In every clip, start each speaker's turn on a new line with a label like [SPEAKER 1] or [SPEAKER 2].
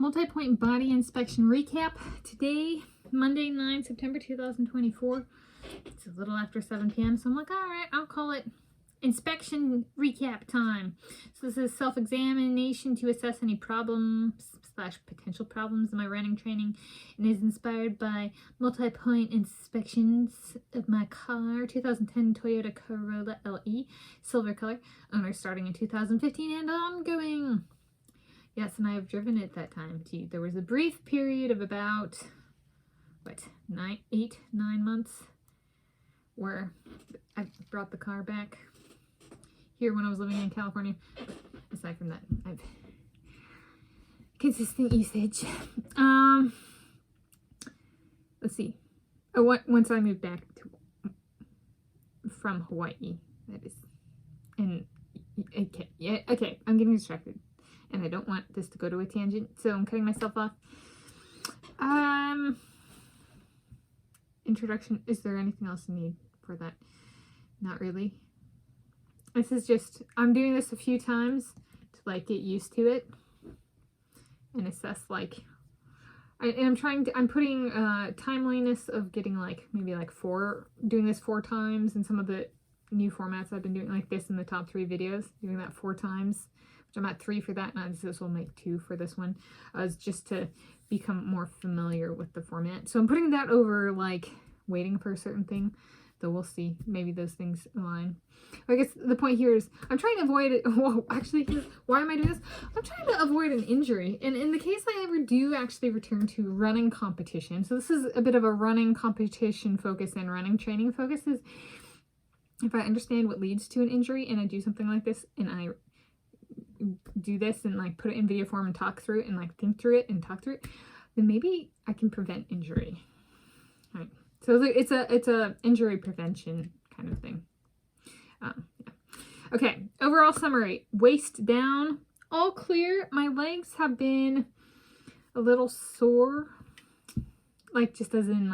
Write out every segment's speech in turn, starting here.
[SPEAKER 1] multi-point body inspection recap. Today, Monday, 9 September 2024. It's a little after 7 p.m. So I'm like, all right, I'll call it inspection recap time. So this is self-examination to assess any problems / potential problems in my running training, and is inspired by multi-point inspections of my car, 2010 Toyota Corolla LE, silver color, owner starting in 2015 and ongoing. Yes, and I have driven it that time too. There was a brief period of about, 8, 9 months where I brought the car back here when I was living in California. Aside from that, I've consistent usage. Let's see. Once I moved back from Hawaii, that is. And okay, yeah, okay, I'm getting distracted, and I don't want this to go to a tangent, so I'm cutting myself off. Introduction. Is there anything else you need for that? Not really. This is just, I'm doing this a few times to get used to it and assess I'm putting timeliness of getting maybe doing this 4 times, and some of the new formats I've been doing like this in the top 3 videos, doing that 4 times, which I'm at 3 for that, and this will make 2 for this one, just to become more familiar with the format. So I'm putting that over waiting for a certain thing, though we'll see. Maybe those things align. I guess the point here is I'm trying to avoid it. Whoa, actually, why am I doing this? I'm trying to avoid an injury. And in the case I ever do actually return to running competition, so this is a bit of a running competition focus and running training focus, is if I understand what leads to an injury and I do something like this and I do this and put it in video form and talk through it and think through it and talk through it, then maybe I can prevent injury. All right. So it's a injury prevention kind of thing. Yeah. Okay, overall summary. Waist down, all clear. My legs have been a little sore, just as in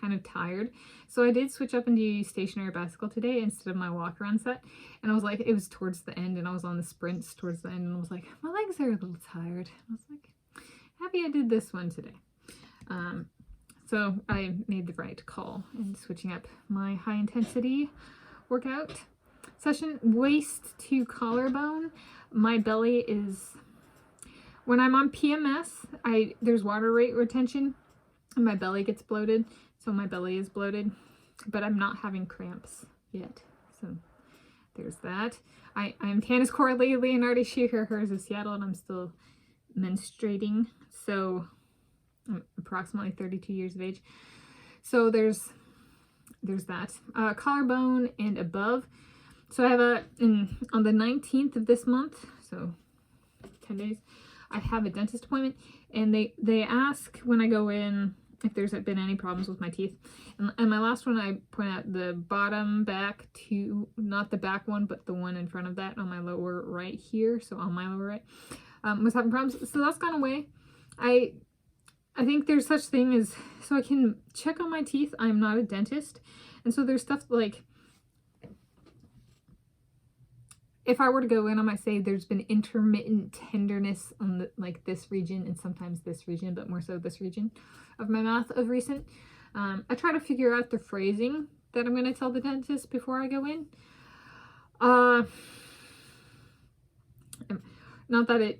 [SPEAKER 1] kind of tired. So I did switch up and do stationary bicycle today instead of my walk around set. And I was it was towards the end, and I was on the sprints towards the end, and I was my legs are a little tired. I was happy I did this one today. So I made the right call in switching up my high intensity workout session. Waist to collarbone. My belly is, when I'm on PMS, there's water rate retention and my belly gets bloated. So my belly is bloated, but I'm not having cramps yet. So there's that. I'm Tanis Coralee Leonhardi. She, her, hers is Seattle, and I'm still menstruating. So I'm approximately 32 years of age. So there's that. Collarbone and above. So I have on the 19th of this month, so 10 days, I have a dentist appointment, and they ask when I go in if there's been any problems with my teeth. And my last one, I point out the bottom back to, not the back one, but the one in front of that on my lower right here. So on my lower right, was having problems. So that's gone away. I think there's such thing as, so I can check on my teeth. I'm not a dentist. And so there's stuff if I were to go in, I might say there's been intermittent tenderness on this region and sometimes this region, but more so this region of my mouth of recent. I try to figure out the phrasing that I'm going to tell the dentist before I go in. Not that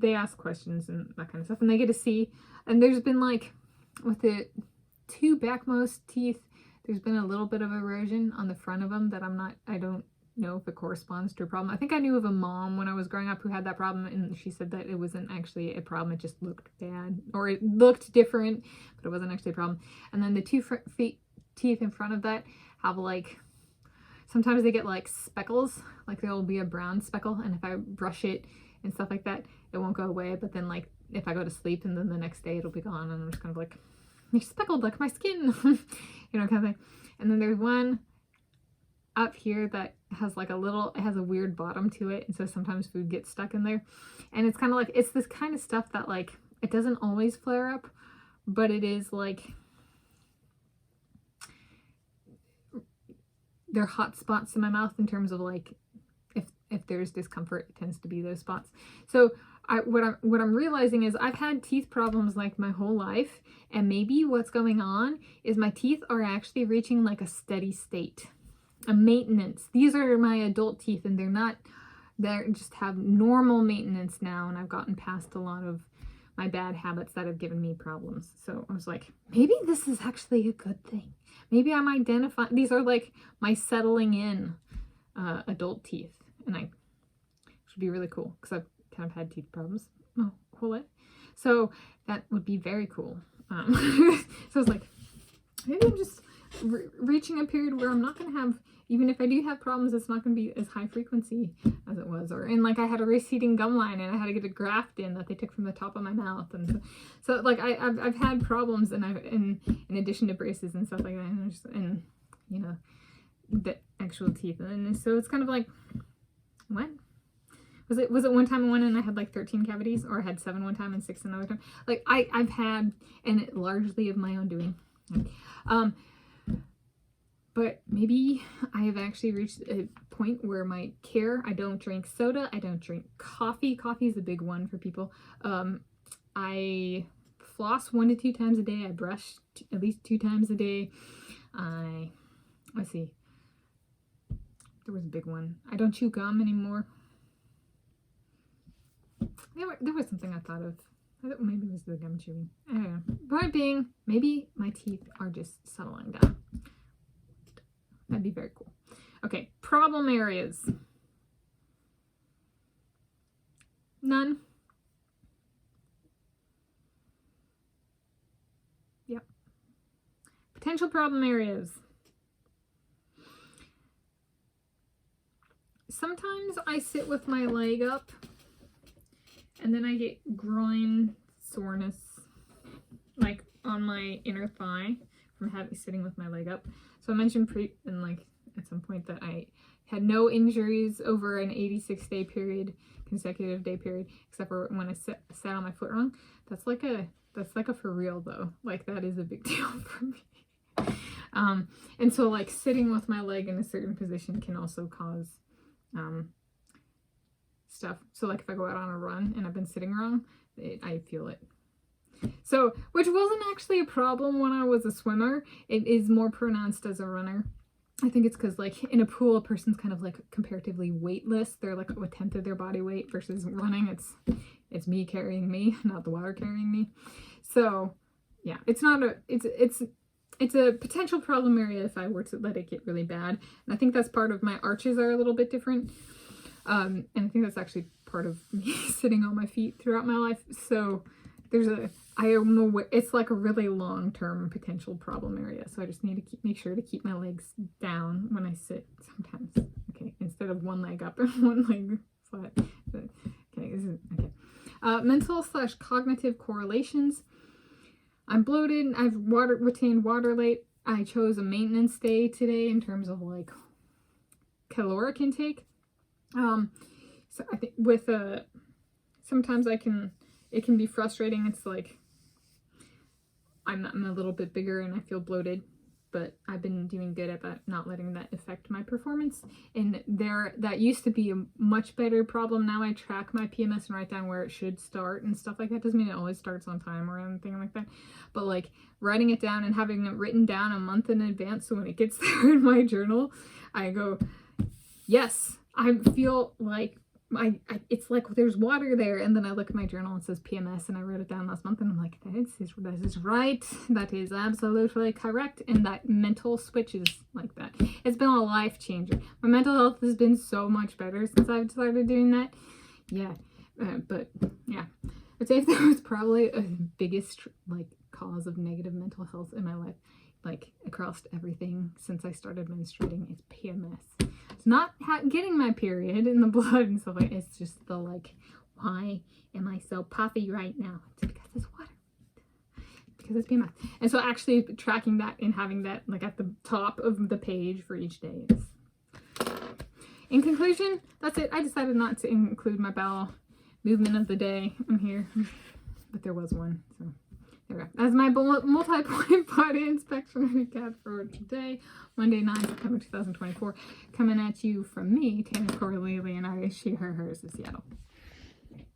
[SPEAKER 1] they ask questions and that kind of stuff, and they get to see. And there's been with the 2 backmost teeth, there's been a little bit of erosion on the front of them that I don't know if it corresponds to a problem. I think I knew of a mom when I was growing up who had that problem, and she said that it wasn't actually a problem, it just looked bad, or it looked different, but it wasn't actually a problem. And then the 2 teeth in front of that have sometimes they get speckles, there will be a brown speckle, and if I brush it and stuff like that, it won't go away. But then if I go to sleep and then the next day it'll be gone, and I'm just kind of you're speckled like my skin, kind of thing. And then there's one up here that has it has a weird bottom to it, and so sometimes food gets stuck in there. And it's kind of it's this kind of stuff that it doesn't always flare up, but it is they're hot spots in my mouth in terms of if there's discomfort, it tends to be those spots. So what I'm realizing is I've had teeth problems like my whole life, and maybe what's going on is my teeth are actually reaching like a steady state, a maintenance. These are my adult teeth, and they just have normal maintenance now, and I've gotten past a lot of my bad habits that have given me problems. So I was like, maybe this is actually a good thing. Maybe I'm identifying, these are like my settling in adult teeth, and I should be really cool because I've kind of had teeth problems my whole life. So that would be very cool. So I was like, maybe I'm just reaching a period where I'm not going to have, even if I do have problems, it's not going to be as high frequency as it was. And like I had a receding gum line, and I had to get a graft in that they took from the top of my mouth, and so like I've had problems, and in addition to braces and stuff like that, and you know, the actual teeth, and so it's kind of like, what? Was it one time I went and I had like 13 cavities, or I had 7 one time and 6 another time? Like I've had, and it largely of my own doing. But maybe I have actually reached a point where I don't drink soda, I don't drink coffee. Coffee is a big one for people. I floss 1 to 2 times a day. I brush at least 2 times a day. Let's see. There was a big one. I don't chew gum anymore. There was something I thought of. I thought maybe it was the gum chewing. I don't know. Point being, maybe my teeth are just settling down. That'd be very cool. Okay, problem areas. None. Yep. Potential problem areas. Sometimes I sit with my leg up, and then I get groin soreness, like on my inner thigh from sitting with my leg up. So I mentioned at some point that I had no injuries over an 86-day period, consecutive day period, except for when I sat on my foot wrong. That's like a for real though. Like that is a big deal for me. And so like sitting with my leg in a certain position can also cause stuff. So like if I go out on a run and I've been sitting wrong, I feel it. So, which wasn't actually a problem when I was a swimmer. It is more pronounced as a runner. I think it's because like in a pool, a person's kind of like comparatively weightless. They're like a tenth of their body weight, versus running, it's me carrying me, not the water carrying me. So yeah, it's a potential problem area if I were to let it get really bad. And I think that's part of my arches are a little bit different. And I think that's actually part of me sitting on my feet throughout my life. So I am aware it's like a really long-term potential problem area. So I just need to make sure to keep my legs down when I sit sometimes. Okay, instead of one leg up and one leg flat. Okay. Mental/cognitive correlations. I'm bloated. I've retained water late. I chose a maintenance day today in terms of like caloric intake. So I think with sometimes it can be frustrating. It's like I'm a little bit bigger and I feel bloated, but I've been doing good about not letting that affect my performance. And that used to be a much better problem. Now I track my PMS and write down where it should start and stuff like that. Doesn't mean it always starts on time or anything like that, but like writing it down and having it written down a month in advance, so when it gets there in my journal, I go, yes, I feel like it's like there's water there, and then I look at my journal and it says PMS, and I wrote it down last month, and I'm like, this is right, that is absolutely correct. And that mental switch is like that. It's been a life changer. My mental health has been so much better since I've started doing that. Yeah, but yeah, I'd say that was probably a biggest like cause of negative mental health in my life, like across everything since I started menstruating. It's PMS. It's not getting my period in the blood and stuff like that. It's just the like, why am I so puffy right now? It's because it's water. Because it's PMS. And so actually tracking that and having that like at the top of the page for each day is. In conclusion, that's it. I decided not to include my bowel movement of the day in here, but there was one. So there we go. That's my multi-point body inspection recap for today, Monday, 9 September 2024. Coming at you from me, Tanis Coralee Leonhardi. She, her, hers of Seattle.